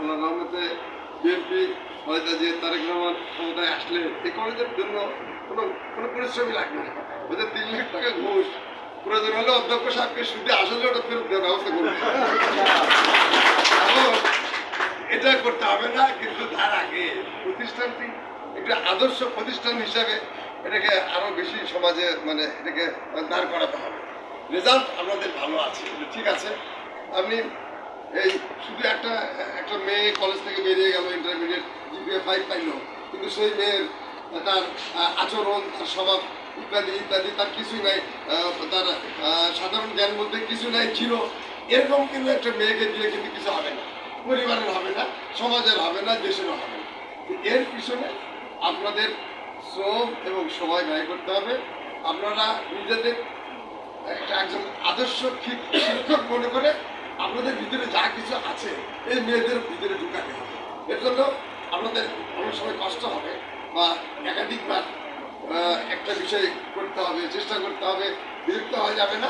আল্লাহ রহমতে বিএনপি হয়তো যে তারেক রহমান ক্ষমতায় আসলে এই কলেজের জন্য কোনো কোনো পরিশ্রমই লাগবে না। ওদের 3 লাখ টাকা ঘুষ প্রয়োজন হলে অধ্যক্ষ সাহেবকে সুদে আসলে ওটা ফেরত দেওয়ার ব্যবস্থা করবে। এখন এটা করতে হবে না, কিন্তু তার আগে প্রতিষ্ঠানটি একটা আদর্শ প্রতিষ্ঠান হিসাবে এটাকে আরো বেশি সমাজে মানে এটাকে দাঁড় করাতে হবে। রেজাল্ট আপনাদের ভালো আছে, ঠিক আছে। আপনি এই শুধু একটা একটা মেয়ে কলেজ থেকে বেরিয়ে গেল, ইন্টারমিডিয়েট জিপিএ 5 পাইল, কিন্তু সেই মেয়ের তার আচরণ, তার স্বভাব ইত্যাদি ইত্যাদি তার কিছুই নাই, তার সাধারণ জ্ঞান বলতে কিছু নাই, ছিল। এরকম কিন্তু একটা মেয়েকে দিয়ে কিন্তু কিছু হবে না, পরিবারের হবে না, সমাজের হবে না, দেশের হবে না। এর পিছনে আপনাদের শ্রম এবং সময় ব্যয় করতে হবে। আপনারা নিজেদের একজন আদর্শ শিক্ষক মনে করে আপনাদের ভিতরে যা কিছু আছে এই মেয়েদের ভিতরে ঢুকাতে হবে। এর জন্য আপনাদের অনেক সময় কষ্ট হবে বা একাধিকবার একটা বিষয় করতে হবে, চেষ্টা করতে হবে, বিরক্ত হওয়া যাবে না।